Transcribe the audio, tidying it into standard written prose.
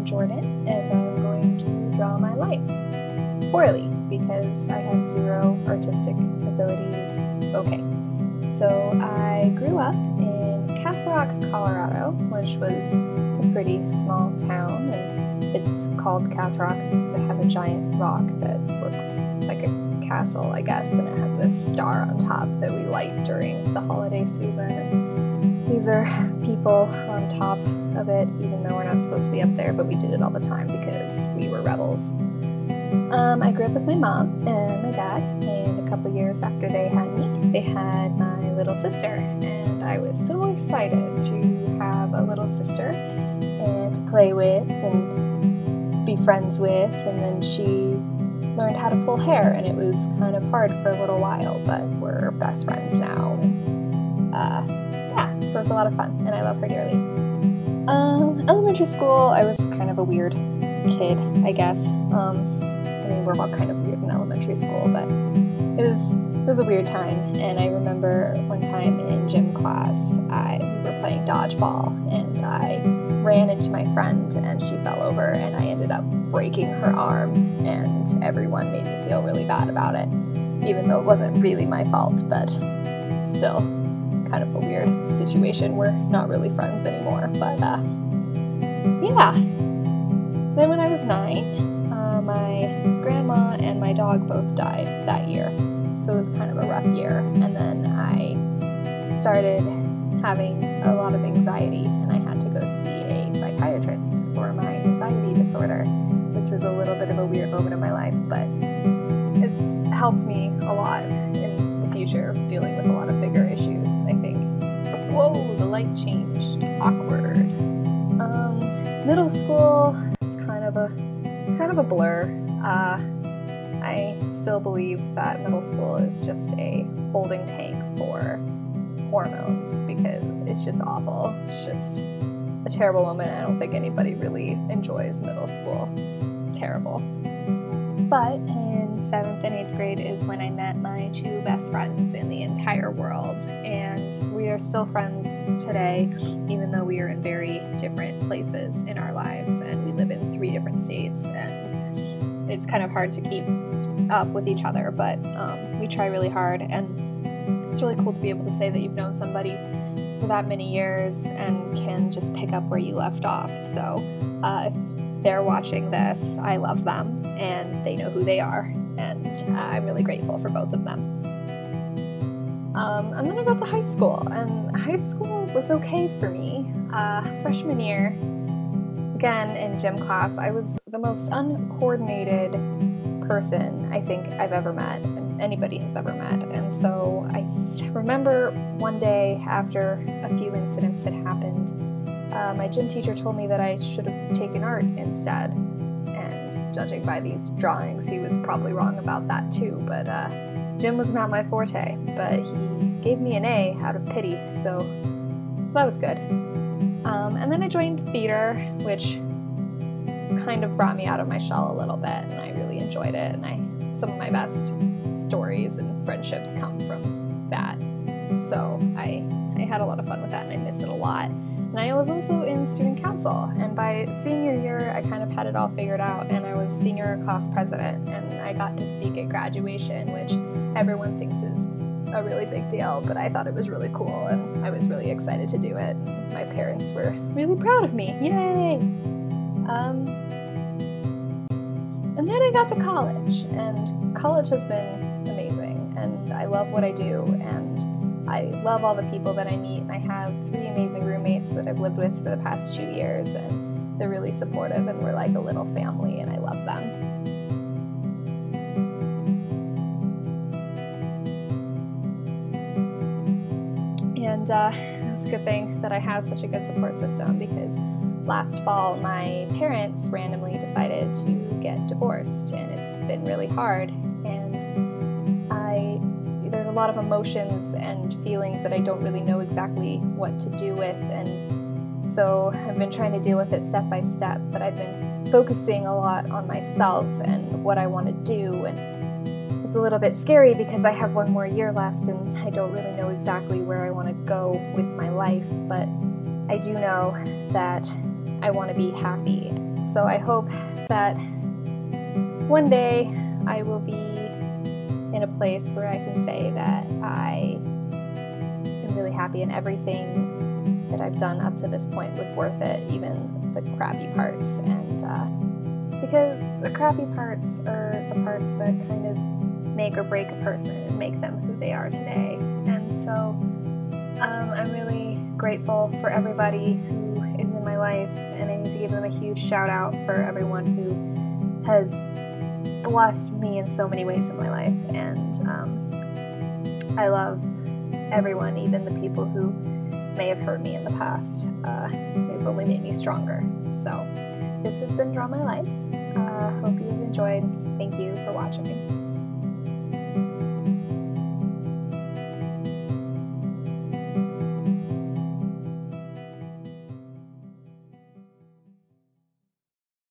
I'm Jordan, and I'm going to draw my life. Poorly, because I have zero artistic abilities. Okay, so I grew up in Castle Rock, Colorado, which was a pretty small town, and it's called Castle Rock because it has a giant rock that looks like a castle, I guess, and it has this star on top that we light during the holiday season. And these are people on top of it, even though we're not supposed to be up there, but we did it all the time because we were rebels. I grew up with my mom and my dad, and a couple years after they had me, they had my little sister, and I was so excited to have a little sister and to play with and be friends with, and then she learned how to pull hair, and it was kind of hard for a little while, but we're best friends now, and so it's a lot of fun, and I love her dearly. Elementary school, I was kind of a weird kid, I guess. We're all kind of weird in elementary school, but it was a weird time. And I remember one time in gym class, we were playing dodgeball, and I ran into my friend, and she fell over, and I ended up breaking her arm, and everyone made me feel really bad about it, even though it wasn't really my fault, but still kind of a weird situation. We're not really friends anymore, but yeah. Then when I was 9, my grandma and my dog both died that year, so it was kind of a rough year. And then I started having a lot of anxiety, and I had to go see a psychiatrist for my anxiety disorder, which was a little bit of a weird moment in my life, but it's helped me a lot in the future dealing with a lot of bigger issues, I think. Whoa, the light changed. Awkward. Middle school is kind of a blur. I still believe that middle school is just a holding tank for hormones because it's just awful. It's just a terrible moment. I don't think anybody really enjoys middle school. It's terrible. But in 7th and 8th grade is when I met my 2 best friends in the entire world, and we are still friends today, even though we are in very different places in our lives, and we live in 3 different states, and it's kind of hard to keep up with each other, but we try really hard, and it's really cool to be able to say that you've known somebody for that many years and can just pick up where you left off. So if they're watching this, I love them, and they know who they are, and I'm really grateful for both of them. And then I got to high school, and high school was okay for me. Freshman year, again in gym class, I was the most uncoordinated person I think I've ever met, and anybody has ever met. And so I remember one day after a few incidents had happened, my gym teacher told me that I should have taken art instead, and judging by these drawings, he was probably wrong about that too, but gym was not my forte, but he gave me an A out of pity, so that was good. And then I joined theater, which kind of brought me out of my shell a little bit, and I really enjoyed it, and some of my best stories and friendships come from that, so I had a lot of fun with that, and I miss it a lot. And I was also in student council, and by senior year, I kind of had it all figured out, and I was senior class president, and I got to speak at graduation, which everyone thinks is a really big deal, but I thought it was really cool, and I was really excited to do it. My parents were really proud of me. Yay! And then I got to college, and college has been amazing, and I love what I do, and I love all the people that I meet, and I have 3 amazing roommates that I've lived with for the past 2 years, and they're really supportive, and we're like a little family, and I love them. And it's a good thing that I have such a good support system, because last fall my parents randomly decided to get divorced, and it's been really hard, and there's a lot of emotions and feelings that I don't really know exactly what to do with, and so I've been trying to deal with it step by step, but I've been focusing a lot on myself and what I want to do, and it's a little bit scary because I have 1 more year left, and I don't really know exactly where I want to go with my life, but I do know that I want to be happy. So I hope that one day I will be in a place where I can say that I am really happy and everything that I've done up to this point was worth it, even the crappy parts. And because the crappy parts are the parts that kind of make or break a person and make them who they are today. And so I'm really grateful for everybody who is in my life, and I need to give them a huge shout out for everyone who has blessed me in so many ways in my life. And I love everyone, even the people who may have hurt me in the past. They've only made me stronger. So this has been Draw My Life. Hope you've enjoyed. Thank you for watching.